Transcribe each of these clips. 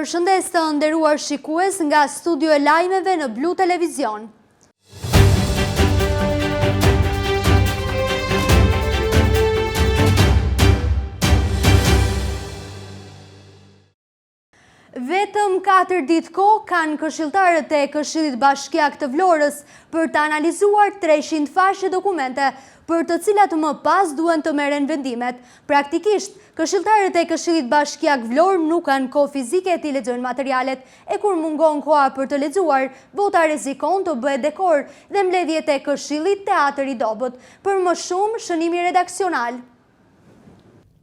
Përshëndes të nderuar shikues nga studio e lajmeve në Blu Televizion. Vetëm 4 ditë kohë kanë këshilltarët e Këshillit Bashkiak të Vlorës për të analizuar 300 fashe dokumente për të cilat më pas duhen të merren vendimet. Praktikisht, këshilltarët e Këshillit Bashkiak Vlorë nuk kanë kohë fizike të lexojnë materialet e kur mungon koha për të lexuar, vota rrezikon të bëhet dekor dhe mbledhjet e Këshillit teatër i dobët. Për më shumë, shënimi redaksional.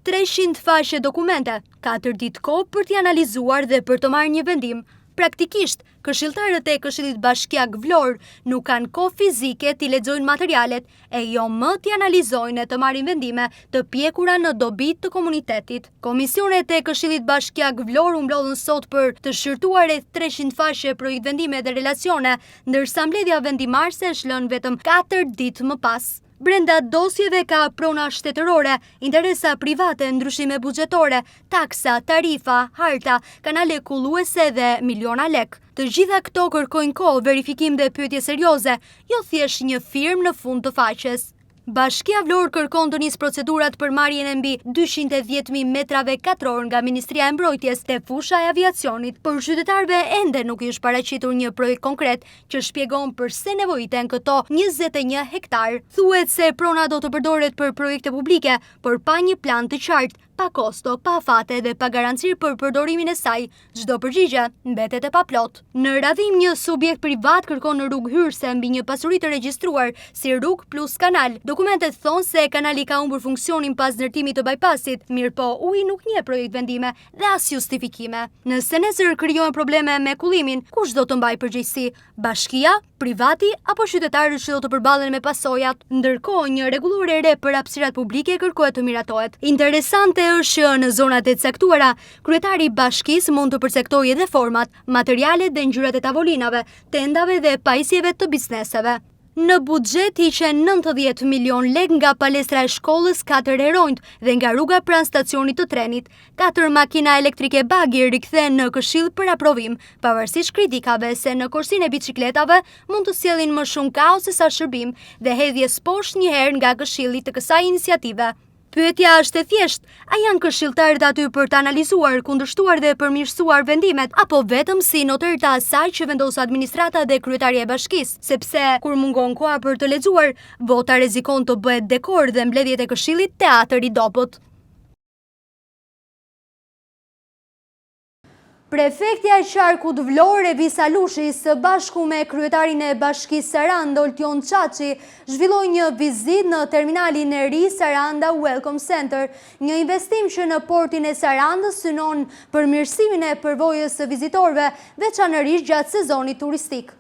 300 fashe dokumente, 4 ditë kohë për t'i analizuar dhe për të marrë një vendim. Praktikisht, këshilltarët e Këshillit Bashkiak Vlorë nuk kanë kohë fizike t'i lexojnë materialet e jo më t'i analizojnë e të marrin vendime të pjekura në dobi të komunitetit. Komisionet e Këshillit Bashkiak Vlorë u mblodhën sot për të shërtuar rreth 300 fashe projekt vendime dhe relacione, ndërsa mbledhja vendimarrëse është lënë vetëm 4 ditë më pas. Brenda dosjeve ka prona shtetërore, interesa private, ndryshime buxhetore, taksa, tarifa, harta, kanale kulluese dhe miliona lek. Të gjitha këto kërkojnë kohë, verifikim dhe pyetje serioze, jo thjesht një firmë në fund të faqes. Bashkia Vlorë kërkon të nisë procedurat për marrjen e mbi 210.000 metrave katror nga Ministria e Mbrojtjes te fusha e aviacionit, por qytetarëve ende nuk i është paraqitur një projekt konkret që shpjegon pse nevojiten këto 21 hektar. Thuhet se prona do të përdoret për projekte publike, por pa një plan të qartë, pa kosto, pa afate dhe pa garancir për përdorimin e saj, çdo përgjigje mbetet e paplot. Në radhim, një subjekt privat kërkon në rrugë hyrëse mbi një pasuri të regjistruar si rrugë plus kanal. Dokumentet thonë se kanali ka humbur funksionin pas ndërtimit të bypassit, mirë po uji nuk njeh projekt vendime dhe as justifikime. Nëse nesër krijohen probleme me kullimin, kush do të mbajë përgjegjësi? Bashkia, privati apo qytetarët që do të përballen me pasojat? Ndërkohë, një rregullore e re për hapësirat publike kërkohet të miratohet. Interesante është që në zonat e caktuara, kryetari i bashkisë mund të përcaktojë edhe format, materialet dhe ngjyrat e tavolinave, tendave dhe pajisjeve të bizneseve. Në buxhet hiqen 90 milion lek nga palestra e shkollës 4 heronjt dhe nga rruga pranë stacionit të trenit. 4 makina elektrike bagi rikthehen në këshill për aprovim, pavarësisht kritikave se në korsinë e biçikletave mund të sjellin më shumë kaos se sa shërbim dhe hedhjes poshtë një herë nga këshilli të kësaj iniciative. Pyetja është e thjeshtë, a janë këshilltarët aty për të analizuar, kundërshtuar dhe përmirësuar vendimet, apo vetëm si notar të asaj që vendos administrata dhe kryetaria e bashkisë, sepse kur mungon koha për të lexuar, vota rrezikon të bëhet dekor dhe mbledhjet e këshillit teatër i dobët. Prefektja e Qarkut Vlorë Evisa Lushi së bashku me kryetarin e Bashkisë Saranda Oltion Çaçi zhvilloi një vizitë në terminalin e ri Saranda Welcome Center, një investim që në portin e Sarandës synon përmirësimin e përvojës së vizitorëve, veçanërisht gjatë sezonit turistik.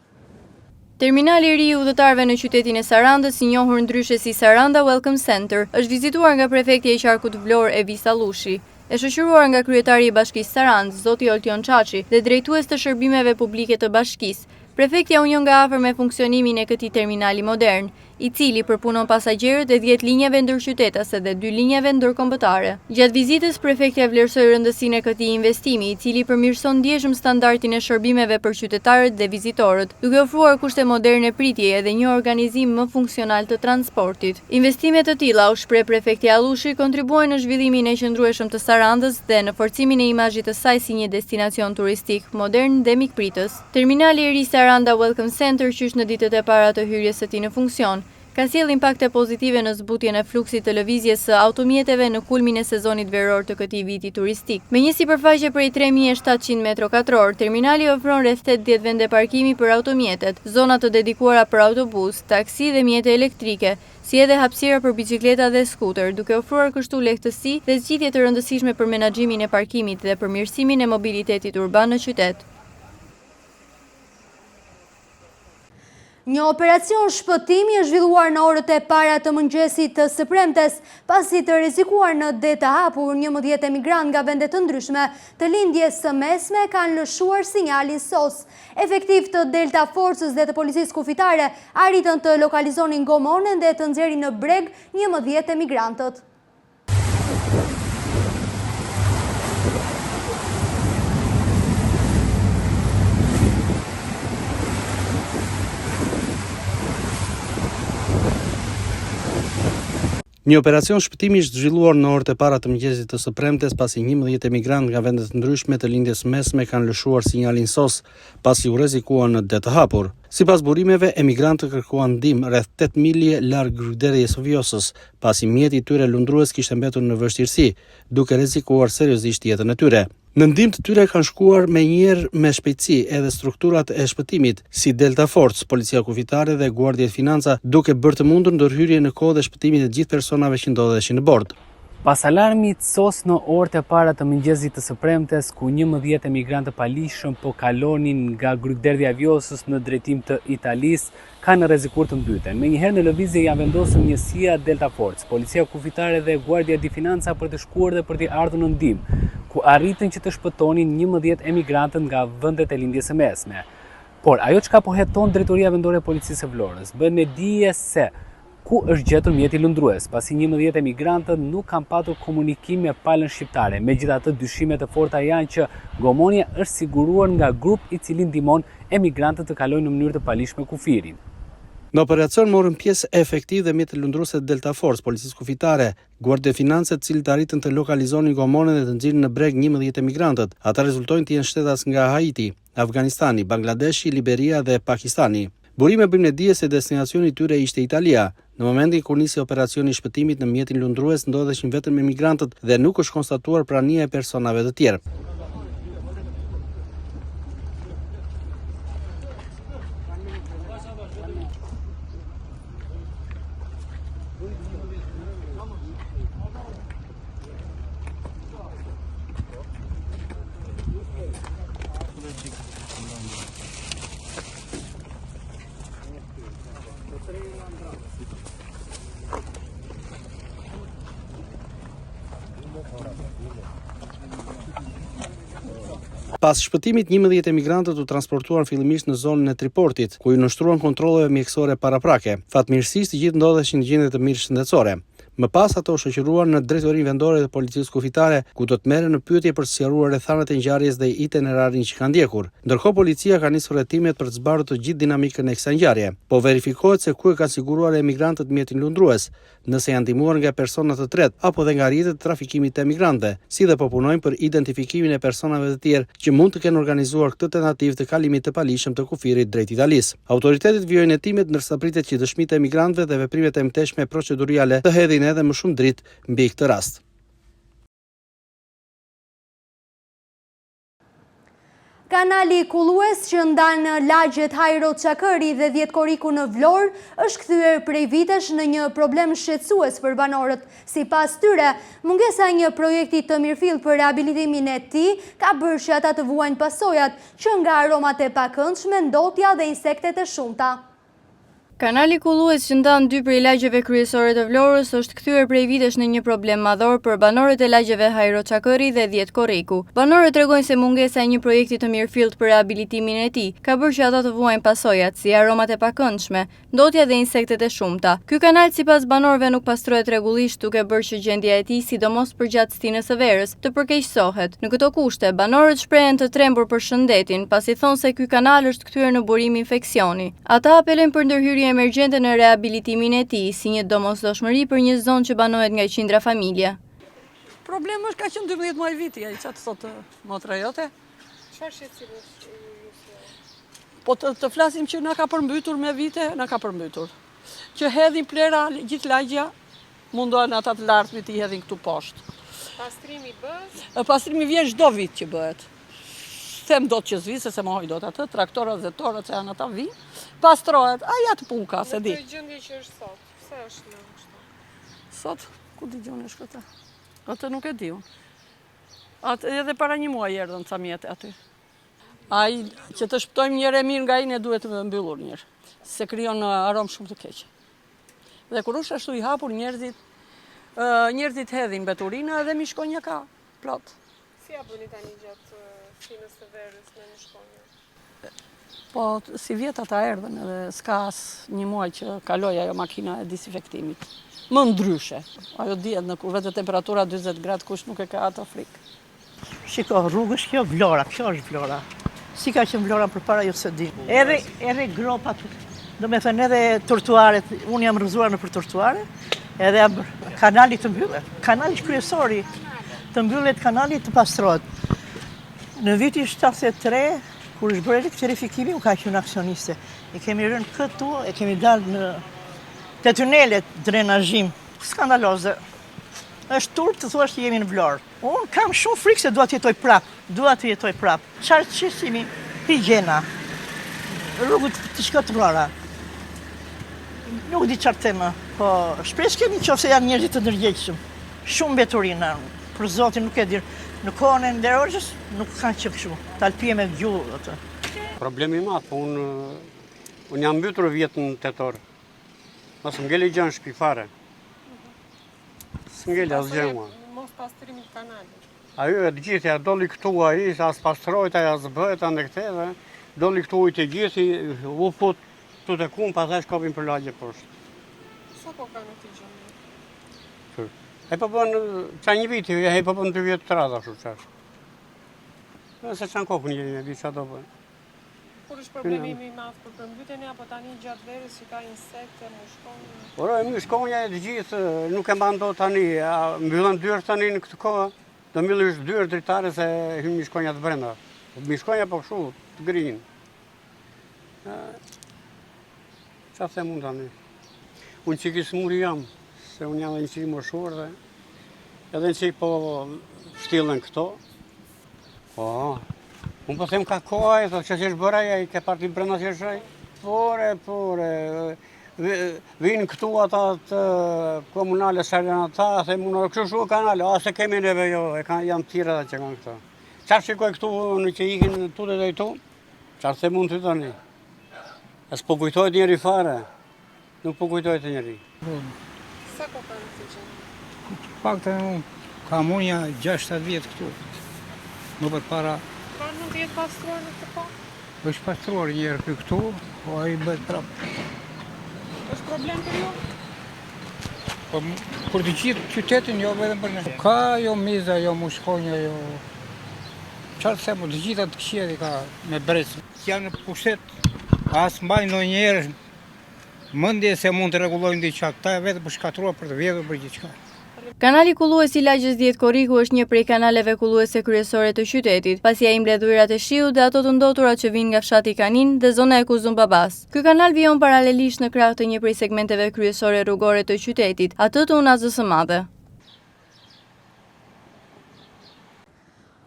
Terminali i ri i udhëtarëve në qytetin e Sarandës, i njohur ndryshe si Saranda Welcome Center, është vizituar nga prefektja e Qarkut Vlorë Evisa Lushi. E shoqëruar nga kryetari i Bashkisë Sarandës, zoti Oltion Çaçi, dhe drejtues të shërbimeve publike të bashkisë, prefektja u njoh nga afër me funksionimin e këtij terminali modern, i cili përpunon pasagjerët e 10 linjave ndërqytetase dhe 2 linjave ndërkombëtare. Gjatë vizitës, prefektja vlerësoi rëndësinë e këtij investimi, i cili përmirëson ndjeshëm standardin e shërbimeve për qytetarët dhe vizitorët, duke ofruar kushte moderne pritjeje dhe një organizim më funksional të transportit. Investime të tilla, u shpreh prefektja Lushi, kontribuojnë në zhvillimin e qëndrueshëm të Sarandës dhe në forcimin e imazhit të saj si një destinacion turistik modern dhe mikpritës. Terminali i ri Saranda Welcome Center, qysh në ditët e para të hyrjes së tij në funksion, ka sjellë impakte pozitive në zbutjen e fluksit të lëvizjes së automjeteve në kulmin e sezonit veror të këtij viti turistik. Me një sipërfaqe prej 3700 m2, terminali ofron rreth 80 vende parkimi për automjetet, zona të dedikuara për autobus, taksi dhe mjete elektrike, si edhe hapësira për biçikleta dhe skuter, duke ofruar kështu lehtësi dhe zgjidhje të rëndësishme për menaxhimin e parkimit dhe përmirësimin e mobilitetit urban në qytet. Një operacion shpëtimi është zhvilluar në orët e para të mëngjesit të së premtes, pasi të rrezikuar në det të hapur 11 emigrant nga vende të ndryshme të lindjes së mesme kanë lëshuar sinjalin SOS. Efektiv të Delta Forces dhe të policisë kufitare arritën të lokalizonin gomonen dhe të nxjerrin në breg 11 emigrantët. Një operacion shpëtimi ishte zhvilluar në orët e para të mëngjesit të së premtes pasi 11 emigrantë nga vende të ndryshme të lindjes mesme kanë lëshuar sinjalin SOS pasi u rrezikuan në det të hapur. Sipas burimeve, emigrantët kërkuan ndihmë rreth 8 milje larg gruderjes së Vjosës, pasi mjeti i tyre lundrues kishte mbetur në vështirësi, duke rrezikuar seriozisht jetën e tyre. Në ndihmë të tyre kanë shkuar menjëherë me shpejtësi edhe strukturat e shpëtimit, si Delta Force, Policia Kufitare dhe Guardia e Financa, duke bërë të mundur ndërhyrje në kohë dhe shpëtimin e gjithë personave që ndodheshin në bord. Pas alarmit SOS në orët e para të mëngjesit të së premtes, ku 11 emigrantë palishëm po kalonin nga Grykderdhja e Vjosës në drejtim të Italisë, kanë rrezikur të mbyten. Menjëherë në lëvizje janë vendosur njësia Delta Force, Policia Kufitare dhe Guardia di Financa për të shkuar dhe për të ardhur në ndihmë, ku arritën që të shpëtonin 11 emigrantët nga vendet e lindjes së mesme. Por ajo çka po heton Drejtoria Vendore e Policisë së Vlorës, bën e dije se ku është gjetur mjeti lundrues, pasi 11 emigrantët nuk kanë patur komunikim me palën shqiptare. Megjithatë, dyshimet e forta janë që gomonja është siguruar nga grup i cili ndihmon emigrantët të kalojnë në mënyrë të palishme kufirin. Në operacion morën pjesë efektiv dhe mjetet lundruese Delta Force, Policisë Kufitare, Guardia e Financës, të cilët arritën të lokalizonin gomonën dhe të nxjerrin në breg 11 emigrantët. Ata rezultojnë të jenë shtetas nga Haiti, Afganistani, Bangladeshi, Liberia dhe Pakistani. Burime bëjmë në dije se destinacioni i tyre ishte Italia. Në momentin kur nisi operacioni i shpëtimit në mjetin lundrues ndodheshin vetëm emigrantët dhe nuk është konstatuar prania e personave të tjerë. Pas shpëtimit, 11 emigrantët u transportuan fillimisht në zonën e Triportit, ku i nështruan kontrolleve mjekësore paraprake. Fatmirësisht, të gjithë ndodheshin në gjendje të mirë shëndetësore. Më pas ato u shoqëruan në Drejtorinë Vendore të Policisë Kufitare, ku do të merren në pyetje për të sqaruar rrethanat e ngjarjes dhe itinerarin që ka ndjekur. Ndërkohë, policia ka nisur hetimet për të zbardhur të gjithë dinamikën e kësaj ngjarje. Po verifikohet se ku e kanë siguruar emigrantët mjetin lundrues, nëse janë ndihmuar nga persona të tretë apo dhe nga rrjetet e trafikimit të emigrantëve, si dhe po punojnë për identifikimin e personave të tjerë që mund të kenë organizuar këtë tentativë të kalimit të palishëm të kufirit drejt Italisë. Autoritetet vijojnë hetimet ndërsa pritet që dëshmitë e emigrantëve dhe veprimet e mëtejshme procedurale të hedhin edhe më shumë dritë mbi këtë rast. Kanali kullues që ndan lagjet Hajro Çakëri dhe Dhjetkoriku në Vlorë është kthyer prej vitesh në një problem shqetësues për banorët. Sipas tyre, mungesa e një projekti të mirëfill për rehabilitimin e tij ka bërë që ata të vuajnë pasojat që nga aromat e pakëndshme, ndotja dhe insektet e shumta. Kanali kullues që ndan dy prej lagjeve kryesore të Vlorës është kthyer prej vitesh në një problem madhor për banorët e lagjeve Hajro Çakëri dhe Dhjetkoriku. Banorët tregojnë se mungesa e një projekti të mirëfillt për rehabilitimin e tij ka bërë që ata të vuajnë pasojat si aromat e pakëndshme, ndotja dhe insektet e shumta. Ky kanal sipas banorëve nuk pastrohet rregullisht, duke bërë që gjendja e tij, sidomos përgjatë stinës së verës, të përkeqësohet. Në këto kushte, banorët shprehen të trembur për shëndetin, pasi thonë se ky kanal është kthyer në burim infeksioni. Ata apelojnë për ndërhyrje emergjente në rehabilitimin e tij, si një domosdoshmëri për një zonë që banohet nga qindra familje. Problemi është ka qenë 12 muaj viti, ai çfarë thotë motra jote? Çfarë shqetësimesh? Po të flasim që na ka përmbytur me vite, na ka përmbytur. Që hedhin plera gjithë lagja, mundohen ata të lartëmit i hedhin këtu poshtë. Pastrimi bëhet? Pastrimi vjen çdo vit që bëhet. Them dot që s'vi, se mohoj dot atë, traktorët dhe torët që janë ata vi, pastrohet, aja të pun ka, se di. Në të gjendje që është sot, pse është në kështu? Sot, ku di gjonë është këta? Atë nuk e di unë. Atë edhe para një muaj erdhën ca mjete aty. Ai që të shpëtojmë njëre mirë nga ai ne duhet të mbyllur njërë, se krijon aromë shumë të keqe. Dhe kur është ashtu i hapur njerëzit hedhin mbeturina dhe mishkonja ka plot. Si ja bëni tani gjatë stinës së verës me mishkonja? Po, si vjet ata erdhen edhe s'ka as një muaj që kaloi ajo makina e disinfektimit. Më ndryshe. Ajo dihet në kur vetë temperatura 40 gradë kush nuk e ka ato frikë. Shiko, rrugës kjo Vlora, kjo është Vlora. Si ka qenë Vlora përpara jo se di. Edhe gropat, do me thënë edhe tortuaret, unë jam rrëzuar në për tortuare, Edhe kanali të mbyllet. Kanali kryesori të mbyllet, kanali të pastrohet. Në vitin 73, kur është bërë elektrifikimi, u ka qenë aksioniste. E kemi rënë këtu, e kemi dalë te tunelet drenazhim. Skandaloze. Është turp të thuash që jemi në Vlorë. Unë kam shumë frikë se dua të jetoj prap. Qarë qështimi, higjena, rrugët të shkatruara. Nuk di qartë tema, po shpesh kemi qofse janë njerëzit të ndërgjegjshëm. Shumë mbeturina, për zotin nuk e di. Në kohën e Nderojës nuk kanë që kështu, talpije me gjullë atë. Problemi i madh, po unë jam mbytur vjetën tetor. Mos ngeli gjën shtëpi fare. S'ngeli asgjë mua. Mos pastrimit të kanalit. Ajo e të gjithë, doli këtu ai, as pastrojt, as bëhet anë këthe, doli këtu i të gjithë, u fut tu të kumë, pastaj shkopin për lagje poshtë. Sa po ka në të gjënë? E po bën, qa një viti, e po bën 2 vjetë të radha, shu qash. Se qanë kokën një di qa do bën. Kur është problemi më i madh për përmbytjen apo tani gjatë verës që ka insekte, mushkonja? Ora, mushkonja e të gjithë, nuk e mban dot tani, mbyllën dyrë tani në këtë kohë, do mbyllish dyrë dritare se hyn mushkonja të brenda. Mushkonja po kështu, të grinë. Qa them unë tani? Unë që kisë muri jam, se unë jam dhe një qikë moshur dhe edhe një qikë po shtillën këto. Po, unë po them ka kohaj, thot që është bëraj, i ke parti brenda që është aj. Pore, vinë këtu ata të komunale sërën ata, them unë, kështu shu kanale, se kemi neve jo, janë tjera dhe që kanë këto. Qarë shikoj këtu në që ikin tute dhe i tu, qarë them unë të tani. E s'po kujtojt njeri fare, nuk po kujtojt njeri. Sa po ka në të gjënë? Pak të kam unë 6-7 vjetë këtu. Më për para... Pra mund të jetë pastruar në këtë po? është pastruar njerë për këtu, po a i bëhet prapë. është problem për ju? Po për të gjithë qytetin, jo vetëm për ne. Ka jo miza, jo mushkonja, jo... Qarë të të gjitha të këshjeti ka me brecë. Janë në pushtet, asë mbaj në njerë mëndje se mund të regulojnë diqa. Ta e vetë për shkatruar për të vjetur për gjithka. Kanali kullues i lagjës 10 Korriku është një prej kanaleve kulluese kryesore të qytetit, pasi ai mbledh ujërat e shiut dhe ato të ndotura që vijnë nga fshati Kanin dhe zona e Kuzumbabas. Ky kanal vijon paralelisht në krah të një prej segmenteve kryesore rrugore të qytetit, atë të Unazës së Madhe.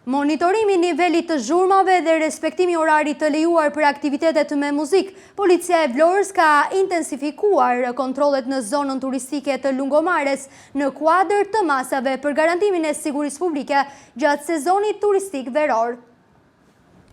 Monitorimi nivelit të zhurmave dhe respektimi orarit të lejuar për aktivitetet me muzik, policia e Vlorës ka intensifikuar kontrollet në zonën turistike të Lungomares në kuadër të masave për garantimin e sigurisë publike gjatë sezonit turistik veror.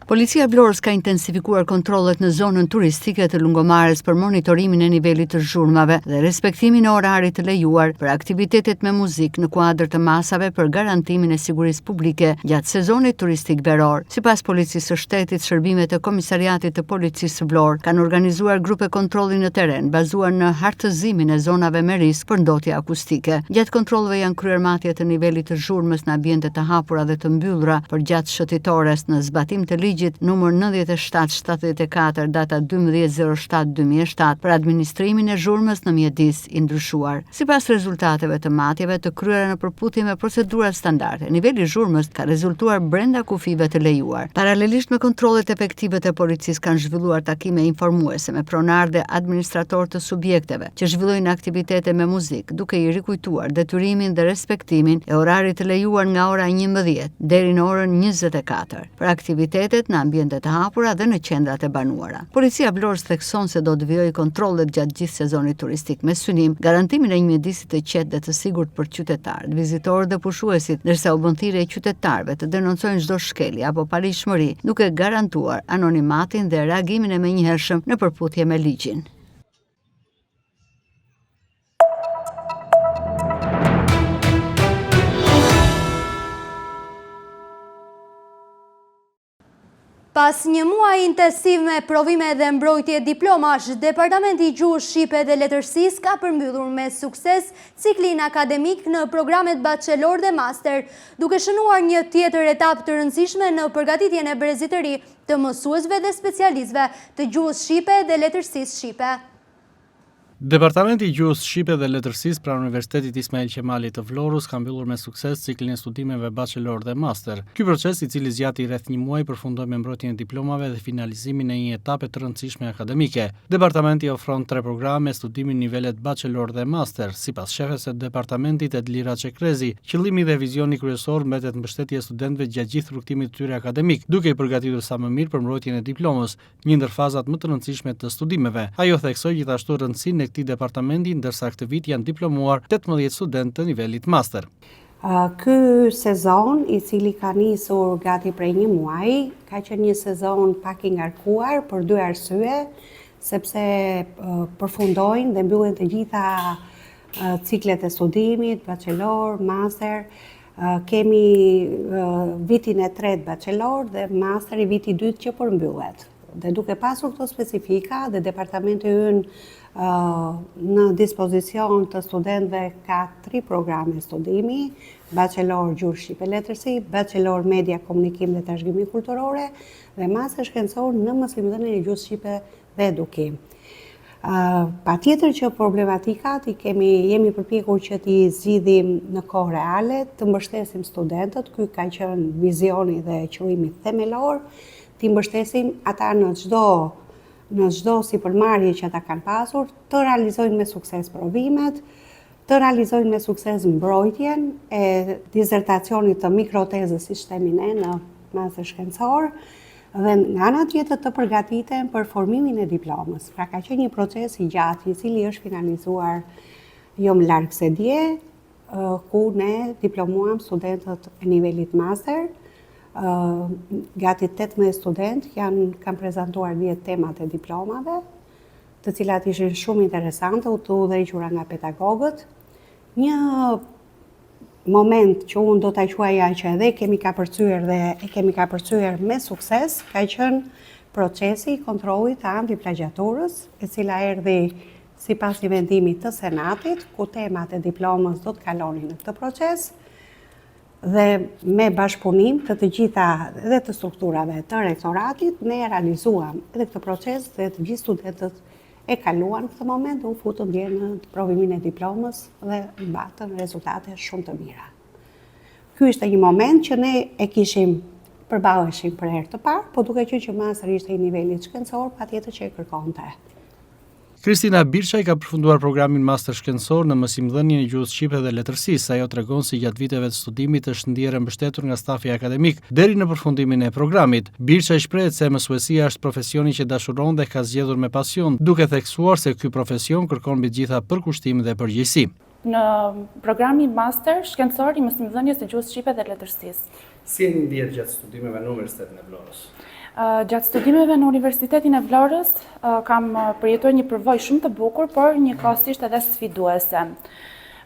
Policia e Vlorës ka intensifikuar kontrollet në zonën turistike të Lungomares për monitorimin e nivelit të zhurmave dhe respektimin e orarit të lejuar për aktivitetet me muzik në kuadër të masave për garantimin e sigurisë publike gjatë sezonit turistik veror. Sipas Policisë së Shtetit, shërbimet e Komisariatit të Policisë së Vlorë kanë organizuar grupe kontrolli në terren bazuar në hartëzimin e zonave me risk për ndotje akustike. Gjatë kontrolleve janë kryer matje të nivelit të zhurmës në ambiente të hapura dhe të mbyllura për gjatë shëtitores në zbatim të ligjit numër 9774 data 12/07/2007 për administrimin e zhurmës në mjedis i ndryshuar. Sipas rezultateve të matjeve të kryera në përputhje me procedurat standarde, niveli i zhurmës ka rezultuar brenda kufive të lejuar. Paralelisht me kontrollet efektive të policisë kanë zhvilluar takime informuese me pronar dhe administrator të subjekteve që zhvillojnë aktivitete me muzik, duke i rikujtuar detyrimin dhe respektimin e orarit të lejuar nga ora 11 deri në orën 24 për aktivitetet në ambiente të hapura dhe në qendrat e banuara. Policia Vlorës thekson se do të vijojë kontrollet gjatë gjithë sezonit turistik me synim garantimin e një mjedisi të qetë dhe të sigurt për qytetarët, vizitorët dhe pushuesit, ndërsa u bën thirrje qytetarëve të denoncojnë çdo shkelje apo palishmëri, duke garantuar anonimatin dhe reagimin e menjëhershëm në përputhje me ligjin. Pas një muaj intensiv me provime dhe mbrojtje diplomash, Departamenti i Gjuhës Shqipe dhe Letërsisë ka përmbyllur me sukses ciklin akademik në programet bachelor dhe master, duke shënuar një tjetër etapë të rëndësishme në përgatitjen e brezit të ri të mësuesve dhe specialistëve të Gjuhës Shqipe dhe Letërsisë Shqipe. Departamenti i Gjuhës Shqipe dhe Letërsisë pranë Universitetit Ismail Qemali të Vlorës ka mbyllur me sukses ciklin e studimeve bachelor dhe master. Ky proces, i cili zgjati rreth 1 muaj, përfundoi me mbrojtjen e diplomave dhe finalizimin e një etape të rëndësishme akademike. Departamenti ofron 3 programe studimi në nivelet bachelor dhe master. Sipas shefes së departamentit Edlira Çekrezi, qëllimi dhe vizioni kryesor mbetet mbështetja e studentëve gjatë gjithë rrugtimit të tyre akademik, duke i përgatitur sa më mirë për mbrojtjen e diplomës, një ndër fazat më të rëndësishme të studimeve. Ajo theksoi gjithashtu rëndësinë këtij departamenti, ndërsa këtë vit janë diplomuar 18 studentë të nivelit master. Ky sezon, i cili ka nisur gati prej 1 muaji, ka qenë një sezon pak i ngarkuar për 2 arsye, sepse përfundojnë dhe mbyllen të gjitha ciklet e studimit, bachelor, master. Kemi vitin e 3 bachelor dhe master i viti 2 që përmbyllet. Dhe duke pasur këto specifika dhe departamenti ynë në dispozicion të studentëve ka 3 programe studimi, bachelor Gjuhë Shqipe Letërsi, bachelor Media Komunikim dhe Trashëgimi Kulturore dhe master shkencor në mësimdhënien e Gjuhës Shqipe dhe Edukim. Patjetër që problematikat jemi përpjekur që t'i zgjidhim në kohë reale, të mbështesim studentët, ky ka qenë vizioni dhe qëllimi themelor, t'i mbështesim ata në çdo sipërmarrje që ata kanë pasur, të realizojnë me sukses provimet, të realizojnë me sukses mbrojtjen e disertacionit të mikrotezës, siç themi ne, në master shkencor, dhe nga ana tjetër të përgatiten për formimin e diplomës. Pra ka qenë një proces i gjatë, i cili është finalizuar jo më larg se dje, ku ne diplomuam studentët e nivelit master. Gati 18 studentë kanë prezantuar 10 temat e diplomave, të cilat ishin shumë interesante, u të udhëhequra nga pedagogët. Një moment që unë do t'a quaja që edhe kemi ka përcyer me sukses, ka qenë procesi i kontrollit të antiplagiaturës, e cila erdhi sipas një vendimi të Senatit, ku temat e diplomës do të kalonin në këtë proces, dhe me bashkëpunim të gjitha dhe të strukturave të rektoratit, ne realizuam edhe këtë proces dhe të gjithë studentët e kaluan këtë moment, u futën dje në provimin e diplomës dhe mbatën rezultate shumë të mira. Ky ishte një moment që ne e kishim përballeshim për herë të parë, po duke qenë që master ishte i nivelit shkencor, patjetër që e kërkonte. Kristina Birçaj ka përfunduar programin master shkencor në mësimdhënien e Gjuhës Shqipe dhe Letërsisë. Ajo tregon se gjatë viteve të studimit është ndjerë mbështetur nga stafi akademik deri në përfundimin e programit. Birçaj shprehet se mësuesia është profesioni që dashuron dhe ka zgjedhur me pasion, duke theksuar se ky profesion kërkon mbi gjitha përkushtim dhe përgjegjësi. Në programin master shkencor i mësimdhënies së Gjuhës Shqipe dhe Letërsisë. Si e ndjet gjatë studimeve në Universitetin e Vlorës? Gjatë studimeve në Universitetin e Vlorës kam përjetuar një përvojë shumë të bukur, por njëkohësisht edhe sfiduese.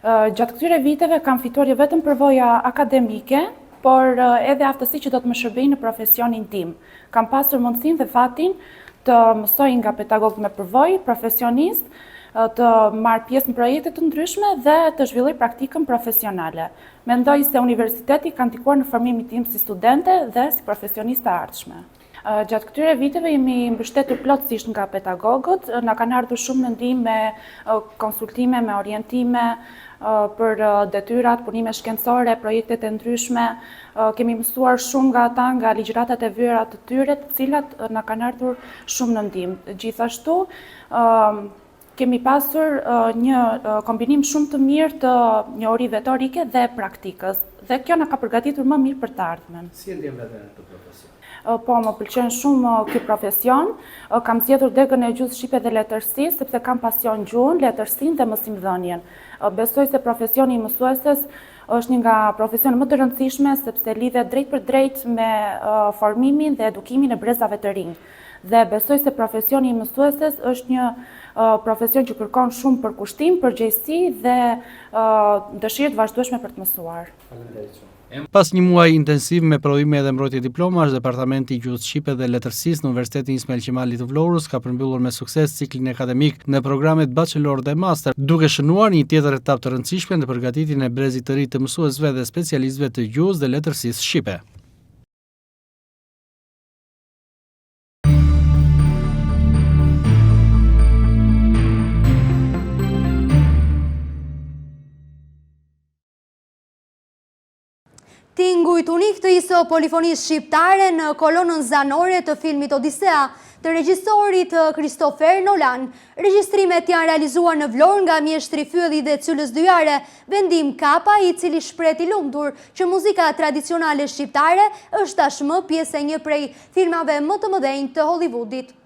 Gjatë këtyre viteve kam fituar jo vetëm përvoja akademike, por edhe aftësi që do të më shërbejnë në profesionin tim. Kam pasur mundësinë dhe fatin të mësoj nga pedagogë me përvojë, profesionist, të marr pjesë në projekte të ndryshme dhe të zhvilloj praktikën profesionale. Mendoj se universiteti ka ndikuar në formimin tim si studente dhe si profesioniste e ardhshme. Gjatë këtyre viteve jemi mbështetur plotësisht nga pedagogët, na kanë ardhur shumë në ndihmë me konsultime, me orientime për detyrat, punime shkencore, projektet e ndryshme. Kemi mësuar shumë nga ata, nga ligjëratat e vëra të tyre, të cilat na kanë ardhur shumë në ndihmë. Gjithashtu, kemi pasur një kombinim shumë të mirë të njohurive teorike dhe praktikës, dhe kjo na ka përgatitur më mirë për të ardhmen. Si e ndjen veten këtë profesion? Po, më pëlqen shumë ky profesion. Kam zgjedhur degën e Gjuhës Shqipe dhe Letërsisë sepse kam pasion gjuhën, letërsinë dhe mësimdhënien. Besoj se profesioni i mësueses është një nga profesionet më të rëndësishme sepse lidhet drejt për drejt me formimin dhe edukimin e brezave të rinj. Dhe besoj se profesioni i mësueses është një profesion që kërkon shumë përkushtim, përgjegjësi dhe dëshirë të vazhdueshme për të mësuar. Faleminderit shumë. Pas një muaj intensiv me provime dhe mbrojtje diplomash, Departamenti i Gjuhës Shqipe dhe Letërsisë në Universitetin Ismail Qemali të Vlorës ka përmbyllur me sukses ciklin akademik në programet bachelor dhe master, duke shënuar një tjetër etapë të rëndësishme në përgatitjen e brezit të ri të mësuesve dhe specialistëve të gjuhës dhe letërsisë shqipe. Tingujt unik të ISO polifonisë shqiptare në kolonën zanore të filmit Odisea të regjisorit Christopher Nolan. Regjistrimet janë realizuar në Vlorë nga mjeshtri Fylli dhe Cylës Dyjare, vendim Kapa, i cili shpret i lumtur që muzika tradicionale shqiptare është tashmë pjesë e një prej filmave më të mëdhenj të Hollywoodit.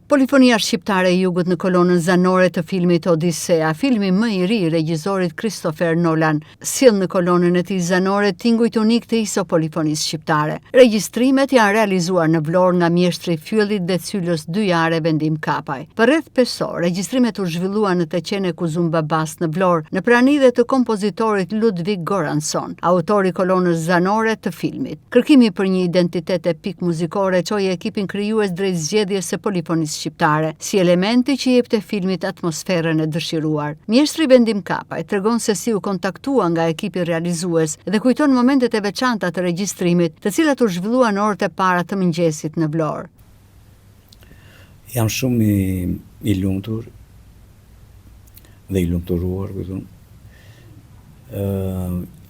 Polifonia shqiptare e jugut në kolonën zanore të filmit Odisea, filmi më i ri i regjisorit Christopher Nolan, sjell në kolonën e tij zanore tingujt unik të ISO polifonisë shqiptare. Regjistrimet janë realizuar në Vlorë nga mjeshtri Fyllit dhe Cylës Dyjare, vendim Kapaj. Për rreth 5 orë, regjistrimet u zhvilluan në Teqen e Kuzum Babas në Vlorë, në pranidhe të kompozitorit Ludvig Goransson, autori kolonës zanore të filmit. Kërkimi për një identitet epik muzikore çoi ekipin krijues drejt zgjedhjes së polifonisë shqiptare, si elementi që jepte filmit atmosferën e dëshiruar. Mjeshtri vendim Kapaj tregon se si u kontaktua nga ekipi realizues dhe kujton momentet e veçanta të regjistrimit, të cilat u zhvilluan në orët e para të mëngjesit në Vlorë. Jam shumë i lumtur dhe i lumturuar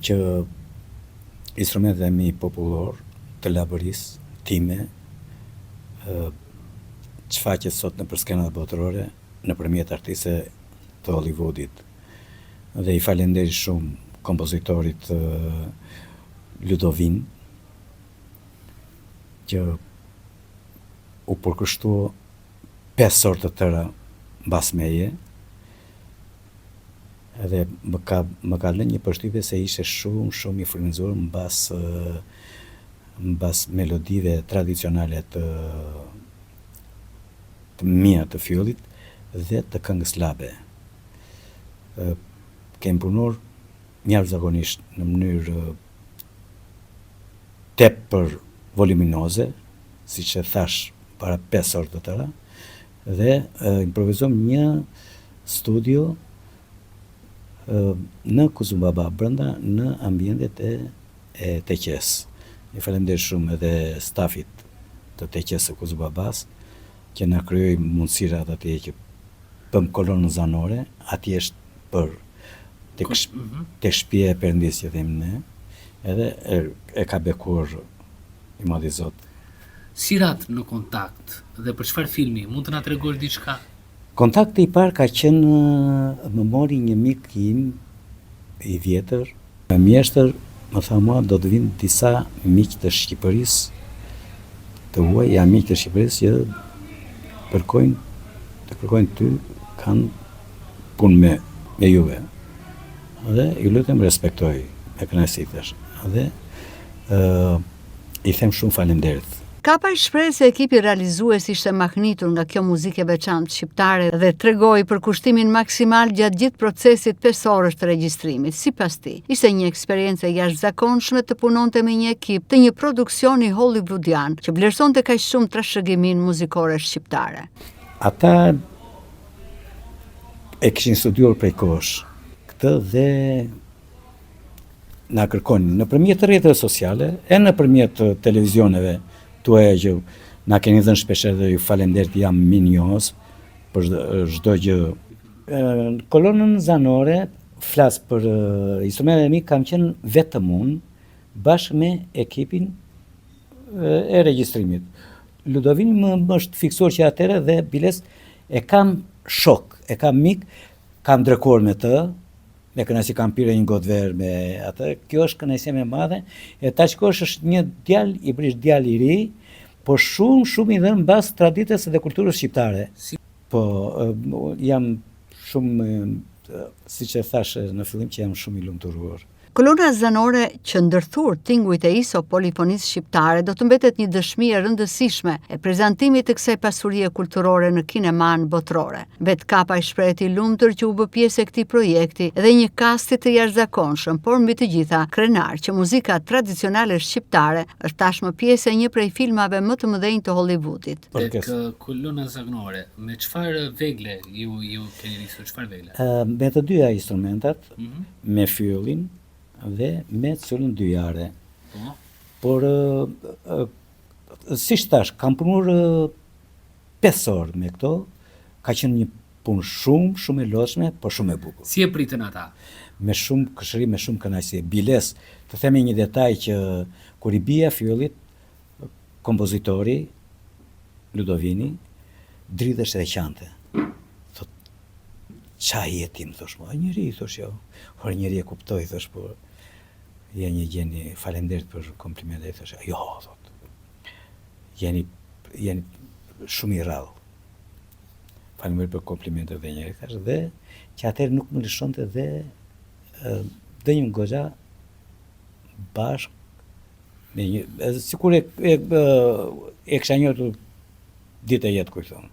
që instrumentet e mi popullor të labërisë time çfaqet sot në skenat botërore nëpërmjet artistëve të Hollywoodit. Dhe i falenderoj shumë kompozitorit Ludovin që u përkushtua 5 orë të tëra mbas meje, edhe më ka lënë një përshtypje se ishte shumë i frymëzuar mbas melodive tradicionale të mia të Fyllit dhe të këngës labe. Kem punuar jashtëzakonisht në mënyrë tepër voluminoze, siç e thash para 5 orë të tëra, dhe improvizojm një studio në Kuzumbaba brenda në ambientet e Teqes. I falenderoj shumë edhe stafit të Teqes së Kuzumbabas që na krijoi mundësirat atje që pëm kolonën zanore, atje është për tek shtëpia e Perëndis që themi ne, edhe e ka bekuar i madhi Zot. Si rat në kontakt dhe për çfarë filmi, mund të na tregosh diçka? Kontakti i parë ka qenë, më mori një mik im i vjetër, me mjeshtër, më tha mua do të vinë disa miq të Shqipërisë, të huaj, janë miq të Shqipërisë që kërkojnë ty, kanë punë me juve. Dhe ju lutem respektoj, me kënaqësi thash. Dhe i them shumë faleminderit. Kapaj shpreh se ekipi realizues ishte mahnitur nga kjo muzikë e veçantë shqiptare dhe tregoi për kushtimin maksimal gjatë gjithë procesit 5 orësh të regjistrimit. Sipas tij, ishte një eksperiencë e jashtëzakonshme të punonte me një ekip të një produksioni hollywoodian që vlerësonte kaq shumë trashëgiminë muzikore shqiptare. Ata e kishin studiuar prej kohësh këtë dhe na kërkonin nëpërmjet rrjeteve sociale e nëpërmjet televizioneve tuaja që na keni dhënë shpesh edhe ju falenderoj, jam minjohës për çdo gjë. Në kolonën zanore flas për instrumentet e mi, kam qenë vetëm unë bashkë me ekipin e regjistrimit. Ludovin më është fiksuar që atëre dhe biles e kam shok, e kam mik, kam drekuar me të, me kënaqësi kam pirë një gotë verë me atë. Kjo është kënaqësia më e madhe. E Taqkosh është një djalë i prish, djalë i ri, por shumë i dhënë mbas traditës dhe kulturës shqiptare. Po jam shumë, siç e thash në fillim, që jam shumë i lumturuar. Kolona zanore që ndërthur tingujt e ISO polifonisë shqiptare do të mbetet një dëshmi e rëndësishme e prezantimit të kësaj pasurie kulturore në kineman botërore. Vet Kapaj shprehet i lumtur që u bë pjesë e këtij projekti dhe një kasti të jashtëzakonshëm, por mbi të gjitha krenar që muzika tradicionale shqiptare është tashmë pjesë e një prej filmave më të mëdhenj të Hollywoodit. Tek kolona zanore, me çfarë vegle ju keni nisur, çfarë vegle? Me të dyja instrumentat, me fyllin dhe me Cylën Dyjare. Por, si thash, kam punuar 5 orë me këto, ka qenë një punë shumë e lodhshme, por shumë e bukur. Si e pritën ata? me shumë këshëri, me shumë kënaqësi. Biles, të themi një detaj që kur i bia fyllit, kompozitori Ludovini dridhesh dhe qante. Thot, qa jetim, thosh mo, njëri, thosh jo. Por njëri e kuptoj, thosh, por je një gjeni, falenderit për komplimente, thosh, jo, thot, jeni shumë i rrallë. Faleminderit për komplimente dhe njëri, thash, dhe që atëherë nuk më lëshonte dhe një goxha bashkë, sikur e kisha njohur ditë e jetë kujton.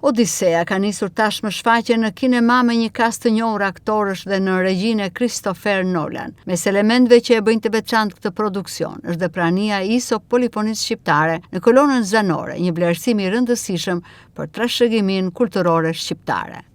Odisea ka nisur tashmë shfaqje në kinema me një kast të njohur aktorësh dhe në regjinë e Christopher Nolan. Mes elementëve që e bëjnë të veçantë këtë produksion është dhe prania e ISO polifonisë shqiptare në kolonën zanore, një vlerësim i rëndësishëm për trashëgiminë kulturore shqiptare.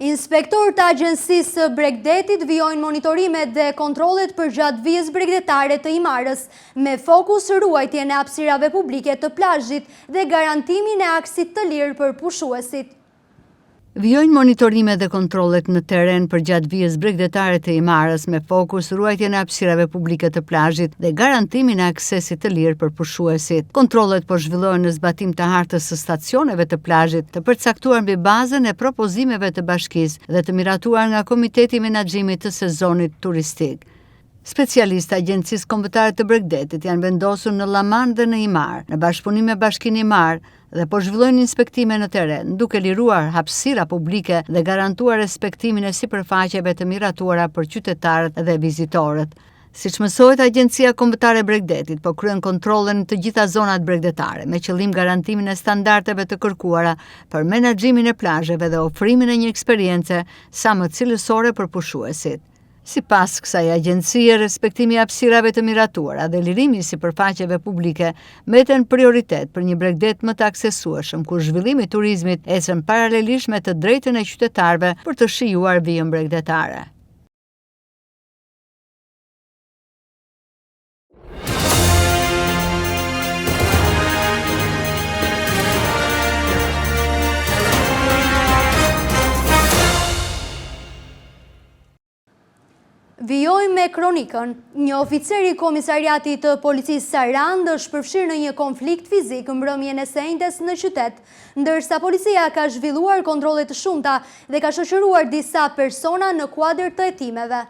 Inspektorët e Agjencisë së Bregdetit vijojnë monitorimet dhe kontrollet për gjatëvijës bregdetare të Imarës, me fokus ruajtjen e hapësirave publike të plazhit dhe garantimin e aksit të lirë për pushuesit. Vijojnë monitorimet dhe kontrollet në teren për gjatëvijës bregdetare të Imarës me fokus ruajtjen e hapësirave publike të plazhit dhe garantimin e aksesit të lirë për pushuesit. Kontrollet po zhvillohen në zbatim të hartës së stacioneve të plazhit, të përcaktuar mbi bazën e propozimeve të bashkisë dhe të miratuar nga Komiteti i Menaxhimit të Sezonit Turistik. Specialistë e Agjencisë Kombëtare të Bregdetit janë vendosur në Llaman dhe në Imar, në bashkëpunim me Bashkinë Imar, dhe po zhvillojnë inspektime në teren, duke liruar hapësira publike dhe garantuar respektimin e sipërfaqeve të miratuara për qytetarët dhe vizitorët. Siç mësohet, Agjencia Kombëtare e Bregdetit po kryen kontrolle në të gjitha zonat bregdetare, me qëllim garantimin e standardeve të kërkuara për menaxhimin e plazheve dhe ofrimin e një eksperience sa më cilësore për pushuesit. Sipas kësaj agjencie, respektimi i hapësirave të miratuara dhe lirimi i sipërfaqeve publike mbeten prioritet për një Bregdet më të aksesueshëm, ku zhvillimi i turizmit ecën paralelisht me të drejtën e qytetarëve për të shijuar vijën bregdetare. Vijojmë me kronikën. Një oficer i komisariatit të policisë Sarandë është përfshirë në një konflikt fizik mbrëmjen e së njëjtës në qytet, ndërsa policia ka zhvilluar kontrolle të shumta dhe ka shoqëruar disa persona në kuadër të hetimeve.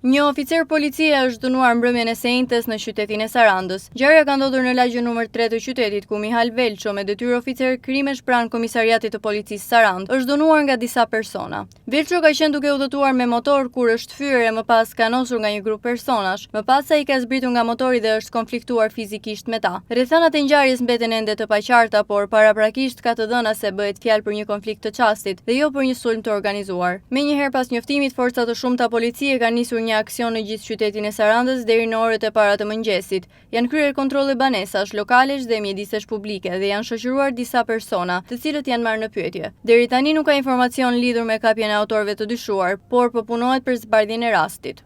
Një oficer policie është dënuar mbrëmjen e së njëjtës në qytetin e Sarandës. Ngjarja ka ndodhur në lagjën numër 3 të qytetit, ku Mihal Velço, me detyrë oficer krimesh pranë komisariatit të policisë Sarandë, është dënuar nga disa persona. Velço ka qenë duke udhëtuar me motor kur është fyer e më pas ka nosur nga një grup personash. Më pas ai ka zbritur nga motori dhe është konfliktuar fizikisht me ta. Rrethanat e ngjarjes mbeten ende të paqarta, por paraprakisht ka të dhëna se bëhet fjalë për një konflikt të çastit dhe jo për një sulm të organizuar. Menjëherë pas njoftimit, forca të shumta policie kanë nisur një aksion në gjithë qytetin e Sarandës deri në orët e para të mëngjesit. Janë kryer kontrolle banesash, lokalesh dhe mjedisesh publike dhe janë shoqëruar disa persona, të cilët janë marrë në pyetje. Deri tani nuk ka informacion lidhur me kapjen e autorëve të dyshuar, por po punohet për zbardhjen e rastit.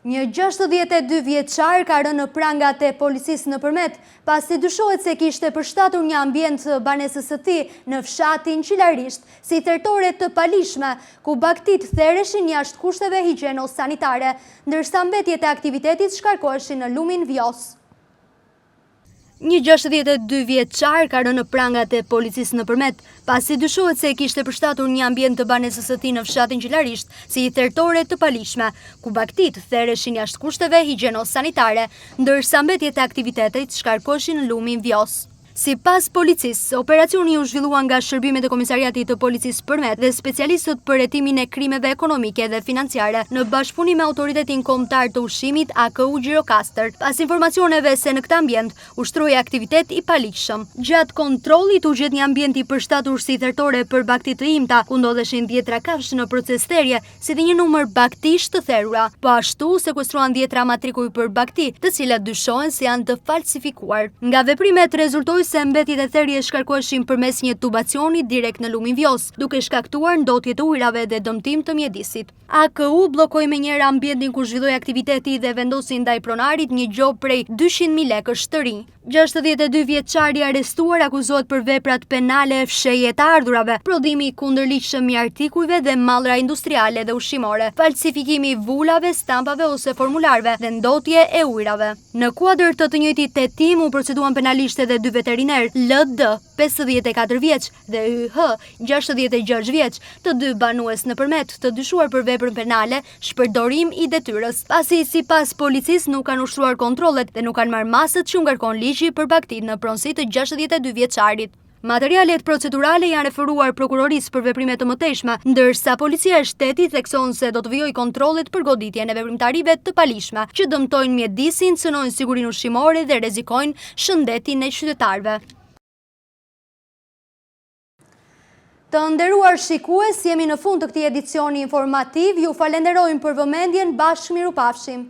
Një 62 vjeçar ka rënë në prangat e policisë nëpërmet, pasi dyshohet se kishte përshtatur një ambient të banesës së tij në fshatin Qilarisht, si tërtore të palishme, ku baktit thereshin jashtë kushteve higjieno-sanitare, ndërsa mbetjet e aktivitetit shkarkoheshin në lumin Vjos. Një 62 vjeçar ka rënë në prangat e policisë nëpërmet, pasi dyshohet se kishte përshtatur një ambient të banesës së tij në fshatin Qilarisht, si tërtore të palishme, ku baktit thereshin jashtë kushteve higjieno-sanitare, ndërsa mbetjet e aktivitetit shkarkoheshin në lumin Vjos. Sipas policisë, operacioni u zhvillua nga shërbimet e Komisariatit të Policisë Përmet dhe specialistët për hetimin e krimeve ekonomike dhe financiare në bashkëpunim me Autoritetin Kombëtar të Ushqimit AKU Gjirokastër, pas informacioneve se në këtë ambient ushtroi aktivitet i paligjshëm. Gjatë kontrollit u gjet një ambient i përshtatur si thertore për bakti të imta, ku ndodheshin 10 kafshë në procesterie, si dhe një numër baktish të therura. Po ashtu sekuestruan 10 matrikuj për bakti, të cilat dyshohen se janë të falsifikuar. Nga veprimet rezultoi se mbetjet e therrje shkarkueshin përmes një tubacioni direkt në lumin vjos, duke shkaktuar ndotje të ujrave dhe dëmtim të mjedisit. AKU bllokoi menjëherë ambientin ku zhvilloi aktiviteti dhe vendosi ndaj pronarit një gjop prej 200.000 lekësh të rinj. 62 vjeçari arrestuar akuzohet për veprat penale, fshehje të ardhurave, prodhimi kundërligjshëm i artikujve dhe mallra industriale dhe ushqimore, falsifikimi i vulave, stampave ose formularve dhe ndotje e ujrave. Në kuadër të njëjtit tetim u proceduan penalisht edhe 2 veteriner, LD, 54 vjeç dhe YH, 66 vjeç, të 2 banues nëpërmet të dyshuar për veprën penale, shpërdorim i detyrës. Pasi sipas policisë nuk kanë ushtruar kontrollet dhe nuk kanë marrë masët që ngarkon ligji për baktit në pronësi të 62 vjeçarit. Materialet procedurale janë referuar prokurorisë për veprime të mëtejshme, ndërsa policia e shtetit thekson se do të vijojë kontrollet për goditjen e veprimtarive të palishme, që dëmtojnë mjedisin, cënojnë sigurinë ushqimore dhe rrezikojnë shëndetin e qytetarëve. Të nderuar shikues, jemi në fund të këtij edicioni informativ. Ju falenderojmë për vëmendjen. Bashkë mirupafshim.